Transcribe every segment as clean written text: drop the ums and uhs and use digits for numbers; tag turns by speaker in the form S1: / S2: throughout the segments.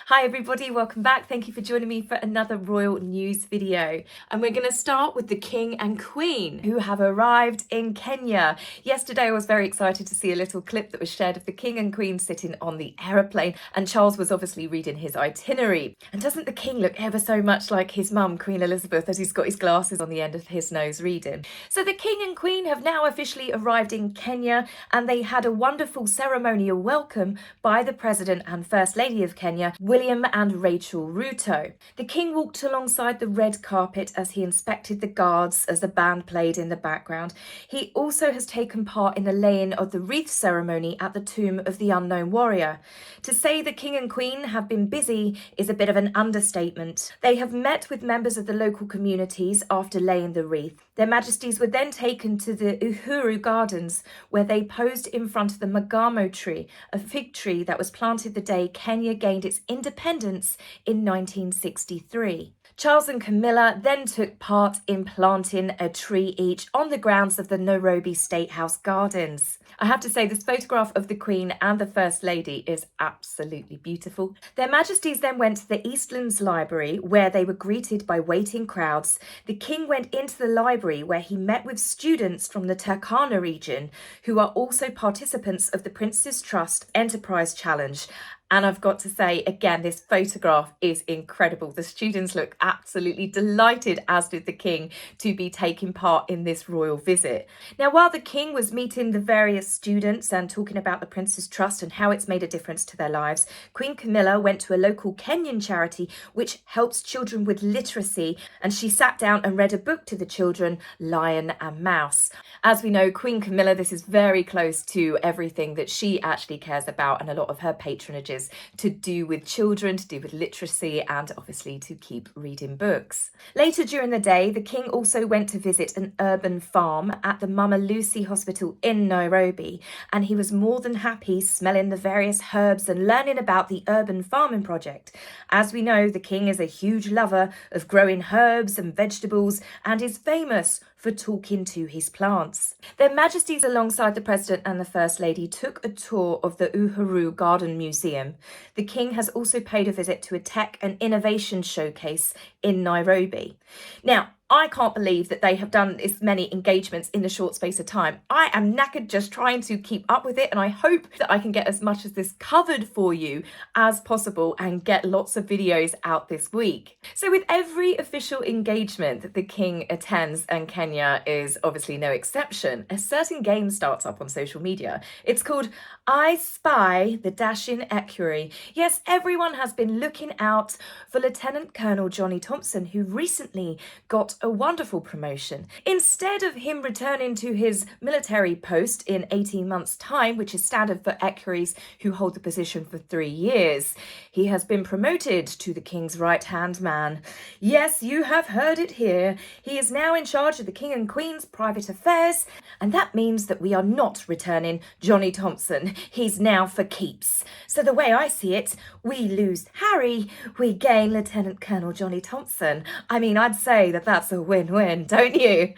S1: Hi everybody, welcome back. Thank you for joining me for another royal news video. And we're going to start with the King and Queen who have arrived in Kenya. Yesterday I was very excited to see a little clip that was shared of the King and Queen sitting on the aeroplane, and Charles was obviously reading his itinerary. And doesn't the King look ever so much like his mum, Queen Elizabeth, as he's got his glasses on the end of his nose reading? So the King and Queen have now officially arrived in Kenya, and they had a wonderful ceremonial welcome by the President and First Lady of Kenya, William and Rachel Ruto. The King walked alongside the red carpet as he inspected the guards as the band played in the background. He also has taken part in the laying of the wreath ceremony at the tomb of the unknown warrior. To say the King and Queen have been busy is a bit of an understatement. They have met with members of the local communities after laying the wreath. Their Majesties were then taken to the Uhuru Gardens, where they posed in front of the Magamo tree, a fig tree that was planted the day Kenya gained its independence in 1963. Charles and Camilla then took part in planting a tree each on the grounds of the Nairobi State House Gardens. I have to say, this photograph of the Queen and the First Lady is absolutely beautiful. Their Majesties then went to the Eastlands Library, where they were greeted by waiting crowds. The King went into the library, where he met with students from the Turkana region, who are also participants of the Prince's Trust Enterprise Challenge. And I've got to say, again, this photograph is incredible. The students look absolutely delighted, as did the King, to be taking part in this royal visit. Now, while the King was meeting the various students and talking about the Prince's Trust and how it's made a difference to their lives, Queen Camilla went to a local Kenyan charity which helps children with literacy, and she sat down and read a book to the children, Lion and Mouse. As we know, Queen Camilla, this is very close to everything that she actually cares about, and a lot of her patronages to do with children, to do with literacy, and obviously to keep reading books. Later during the day, the King also went to visit an urban farm at the Mama Lucy Hospital in Nairobi, and he was more than happy smelling the various herbs and learning about the urban farming project. As we know, the King is a huge lover of growing herbs and vegetables and is famous for talking to his plants. Their Majesties, alongside the President and the First Lady, took a tour of the Uhuru Garden Museum. The King has also paid a visit to a tech and innovation showcase in Nairobi. Now, I can't believe that they have done this many engagements in a short space of time. I am knackered just trying to keep up with it, and I hope that I can get as much of this covered for you as possible and get lots of videos out this week. So with every official engagement that the King attends, and Kenya is obviously no exception, a certain game starts up on social media. It's called I Spy the Dashing Equerry. Yes, everyone has been looking out for Lieutenant Colonel Johnny Thompson, who recently got a wonderful promotion. Instead of him returning to his military post in 18 months' time, which is standard for equerries who hold the position for 3 years, he has been promoted to the King's right-hand man. Yes, you have heard it here. He is now in charge of the King and Queen's private affairs, and that means that we are not returning Johnny Thompson. He's now for keeps. So the way I see it, we lose Harry, we gain Lieutenant Colonel Johnny Thompson. I mean, I'd say that that's a win-win, don't you?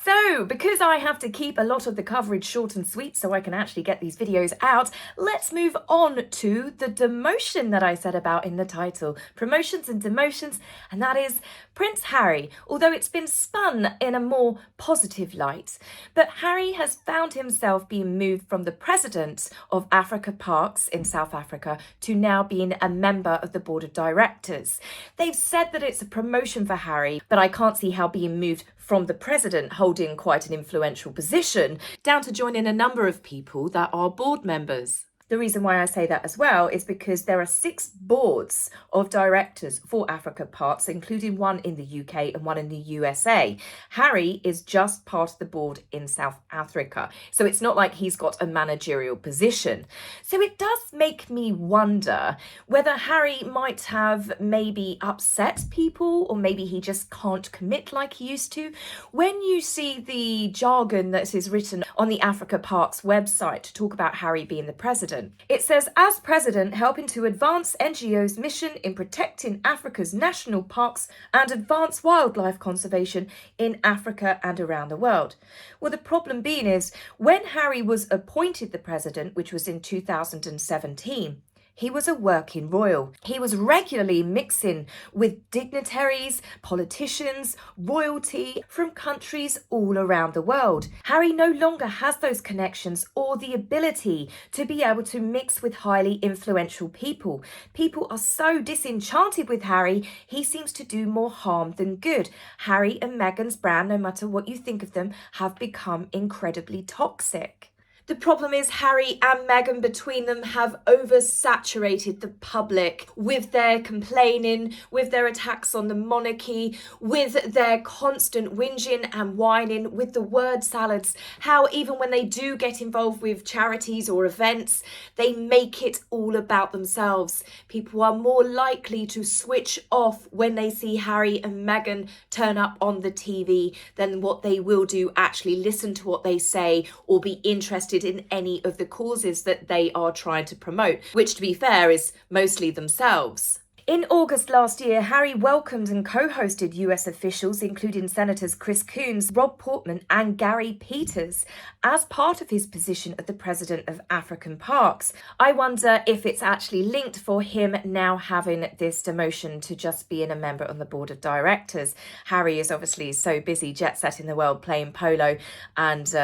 S1: So, because I have to keep a lot of the coverage short and sweet so I can actually get these videos out, let's move on to the demotion that I said about in the title. Promotions and demotions, and that is Prince Harry, although it's been spun in a more positive light. But Harry has found himself being moved from the president of Africa Parks in South Africa to now being a member of the board of directors. They've said that it's a promotion for Harry, but I can't see how being moved from the president holding quite an influential position down to joining a number of people that are board members. The reason why I say that as well is because there are 6 boards of directors for Africa Parks, including one in the UK and one in the USA. Harry is just part of the board in South Africa, so it's not like he's got a managerial position. So it does make me wonder whether Harry might have maybe upset people, or maybe he just can't commit like he used to. When you see the jargon that is written on the Africa Parks website to talk about Harry being the president, it says, as president, helping to advance NGO's mission in protecting Africa's national parks and advance wildlife conservation in Africa and around the world. Well, the problem being is, when Harry was appointed the president, which was in 2017, He was a working royal. He was regularly mixing with dignitaries, politicians, royalty from countries all around the world. Harry no longer has those connections or the ability to be able to mix with highly influential people. People are so disenchanted with Harry, he seems to do more harm than good. Harry and Meghan's brand, no matter what you think of them, have become incredibly toxic. The problem is Harry and Meghan between them have oversaturated the public with their complaining, with their attacks on the monarchy, with their constant whinging and whining, with the word salads. How even when they do get involved with charities or events, they make it all about themselves. People are more likely to switch off when they see Harry and Meghan turn up on the TV than what they will do actually listen to what they say or be interested in any of the causes that they are trying to promote, which to be fair is mostly themselves. In August last year, Harry welcomed and co-hosted US officials, including Senators Chris Coons, Rob Portman and Gary Peters, as part of his position as the president of African Parks. I wonder if it's actually linked for him now having this demotion to just being a member on the board of directors. Harry is obviously so busy jet-setting the world, playing polo and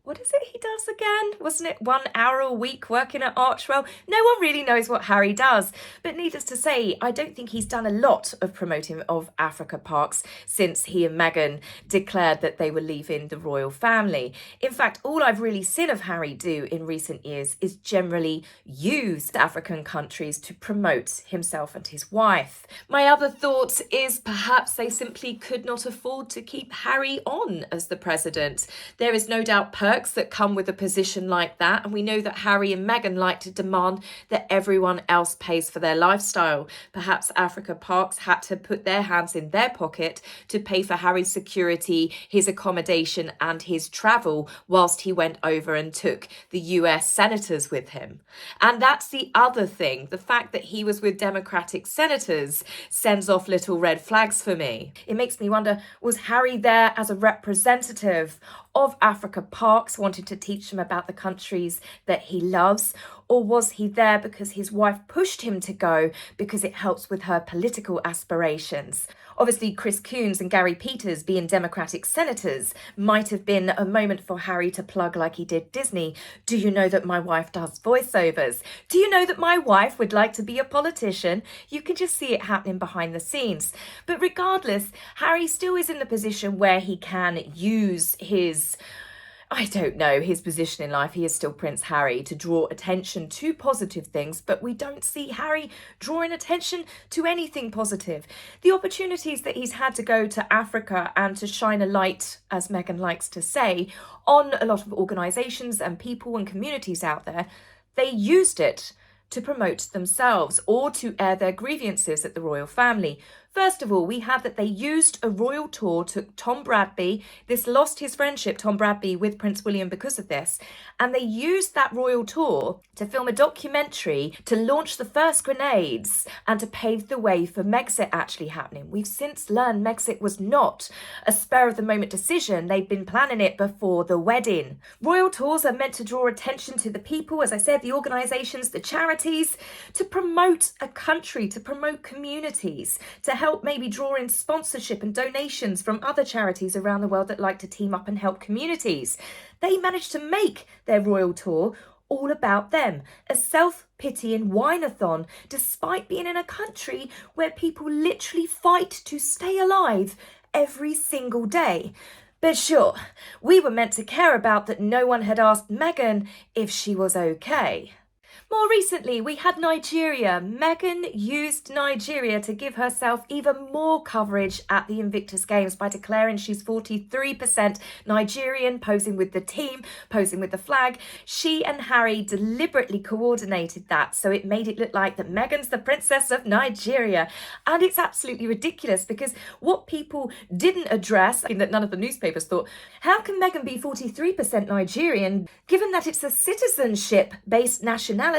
S1: what is it he does again? Wasn't it 1 hour a week working at Archwell? No one really knows what Harry does. But needless to say, I don't think he's done a lot of promoting of Africa Parks since he and Meghan declared that they were leaving the royal family. In fact, all I've really seen of Harry do in recent years is generally use African countries to promote himself and his wife. My other thought is perhaps they simply could not afford to keep Harry on as the president. There is no doubt that come with a position like that, and we know that Harry and Meghan like to demand that everyone else pays for their lifestyle. Perhaps Africa Parks had to put their hands in their pocket to pay for Harry's security, his accommodation and his travel whilst he went over and took the US senators with him. And that's the other thing, the fact that he was with Democratic senators sends off little red flags for me. It makes me wonder, was Harry there as a representative of Africa Parks, wanted to teach them about the countries that he loves? Or was he there because his wife pushed him to go because it helps with her political aspirations? Obviously, Chris Coons and Gary Peters, being Democratic senators, might have been a moment for Harry to plug like he did Disney. Do you know that my wife does voiceovers? Do you know that my wife would like to be a politician? You can just see it happening behind the scenes. But regardless, Harry still is in the position where he can use his position in life. He is still Prince Harry, to draw attention to positive things, but we don't see Harry drawing attention to anything positive. The opportunities that he's had to go to Africa and to shine a light, as Meghan likes to say, on a lot of organisations and people and communities out there, they used it to promote themselves or to air their grievances at the royal family. First of all, we had that they used a royal tour, took Tom Bradby. This lost his friendship, Tom Bradby, with Prince William because of this. And they used that royal tour to film a documentary, to launch the first grenades and to pave the way for Megxit actually happening. We've since learned Megxit was not a spur-of-the-moment decision. They've been planning it before the wedding. Royal tours are meant to draw attention to the people, as I said, the organisations, the charities, to promote a country, to promote communities, to help maybe draw in sponsorship and donations from other charities around the world that like to team up and help communities. They managed to make their royal tour all about them, a self-pitying whine-a-thon, despite being in a country where people literally fight to stay alive every single day. But sure, we were meant to care about that no one had asked Meghan if she was okay. More recently, we had Nigeria. Meghan used Nigeria to give herself even more coverage at the Invictus Games by declaring she's 43% Nigerian, posing with the team, posing with the flag. She and Harry deliberately coordinated that, so it made it look like that Meghan's the princess of Nigeria. And it's absolutely ridiculous because what people didn't address, and that none of the newspapers thought, how can Meghan be 43% Nigerian given that it's a citizenship-based nationality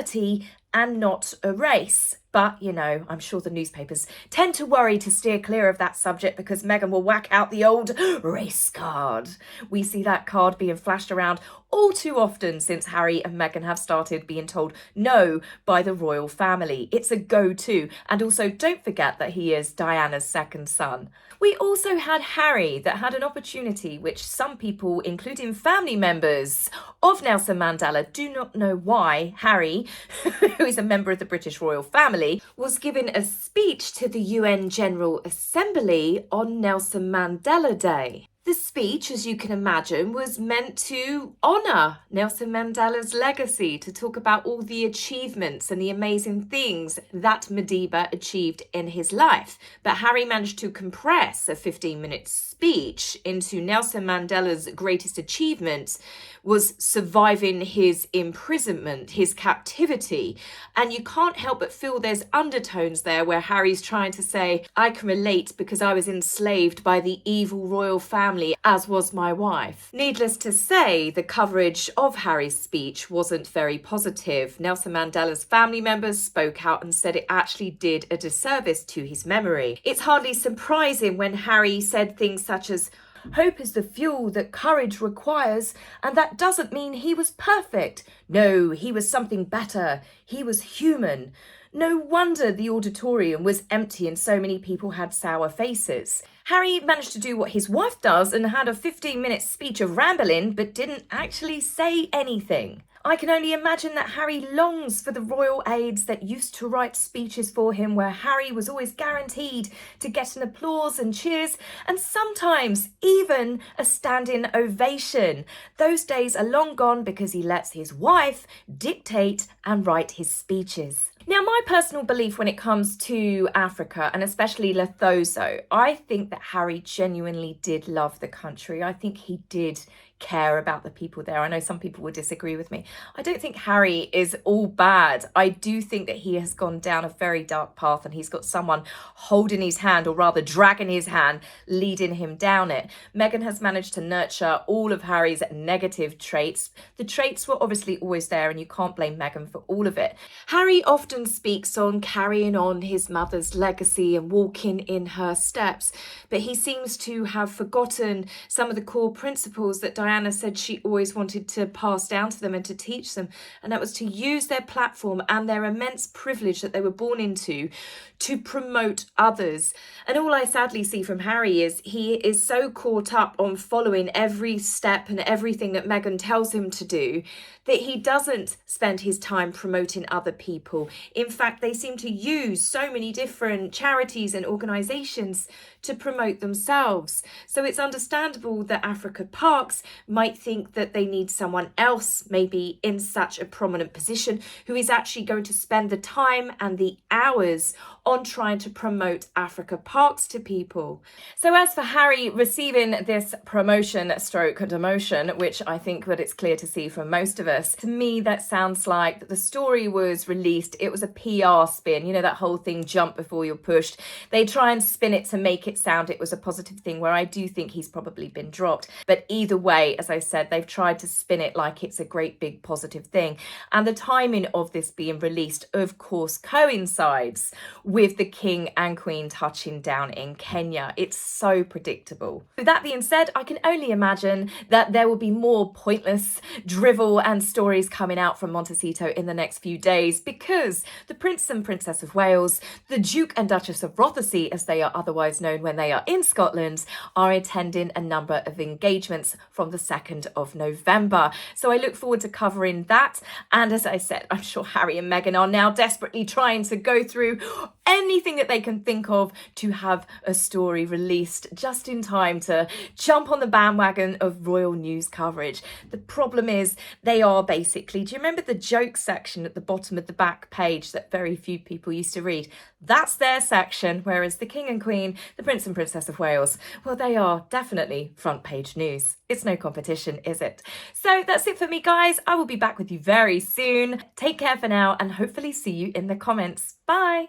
S1: and not a race. But, you know, I'm sure the newspapers tend to worry to steer clear of that subject because Meghan will whack out the old race card. We see that card being flashed around all too often since Harry and Meghan have started being told no by the royal family. It's a go-to. And also, don't forget that he is Diana's second son. We also had Harry that had an opportunity which some people, including family members of Nelson Mandela, do not know why Harry, who is a member of the British royal family, was given a speech to the UN General Assembly on Nelson Mandela Day. The speech, as you can imagine, was meant to honour Nelson Mandela's legacy, to talk about all the achievements and the amazing things that Madiba achieved in his life. But Harry managed to compress a 15-minute speech into Nelson Mandela's greatest achievement was surviving his imprisonment, his captivity. And you can't help but feel there's undertones there where Harry's trying to say, I can relate because I was enslaved by the evil royal family, as was my wife. Needless to say, the coverage of Harry's speech wasn't very positive. Nelson Mandela's family members spoke out and said it actually did a disservice to his memory. It's hardly surprising when Harry said things such as, hope is the fuel that courage requires, and that doesn't mean he was perfect. No, he was something better. He was human. No wonder the auditorium was empty and so many people had sour faces. Harry managed to do what his wife does and had a 15-minute speech of rambling, but didn't actually say anything. I can only imagine that Harry longs for the royal aides that used to write speeches for him where Harry was always guaranteed to get an applause and cheers and sometimes even a standing ovation. Those days are long gone because he lets his wife dictate and write his speeches. Now, my personal belief when it comes to Africa, and especially Lesotho, I think that Harry genuinely did love the country. I think he did care about the people there. I know some people will disagree with me. I don't think Harry is all bad. I do think that he has gone down a very dark path and he's got someone holding his hand, or rather dragging his hand, leading him down it. Meghan has managed to nurture all of Harry's negative traits. The traits were obviously always there and you can't blame Meghan for all of it. Harry often speaks on carrying on his mother's legacy and walking in her steps, but he seems to have forgotten some of the core principles that Diana said she always wanted to pass down to them and to teach them, and that was to use their platform and their immense privilege that they were born into to promote others. And all I sadly see from Harry is he is so caught up on following every step and everything that Meghan tells him to do that he doesn't spend his time promoting other people. In fact, they seem to use so many different charities and organisations to promote themselves. So it's understandable that Africa Parks might think that they need someone else, maybe in such a prominent position, who is actually going to spend the time and the hours on trying to promote Africa Parks to people. So as for Harry receiving this promotion stroke demotion, which I think that it's clear to see from most of us, to me that sounds like the story was released, it was a PR spin, you know, that whole thing, jump before you're pushed. They try and spin it to make it sound it was a positive thing, where I do think he's probably been dropped. But either way, as I said, they've tried to spin it like it's a great big positive thing. And the timing of this being released, of course, coincides with the King and Queen touching down in Kenya. It's so predictable. With that being said, I can only imagine that there will be more pointless drivel and stories coming out from Montecito in the next few days, because the Prince and Princess of Wales, the Duke and Duchess of Rothesay, as they are otherwise known when they are in Scotland, are attending a number of engagements from the 2nd of November. So I look forward to covering that. And as I said, I'm sure Harry and Meghan are now desperately trying to go through anything that they can think of to have a story released just in time to jump on the bandwagon of royal news coverage. The problem is they are basically, do you remember the joke section at the bottom of the back page that very few people used to read? That's their section, whereas the King and Queen, the Prince and Princess of Wales, well, they are definitely front page news. It's no competition, is it? So that's it for me, guys. I will be back with you very soon. Take care for now and hopefully see you in the comments. Bye.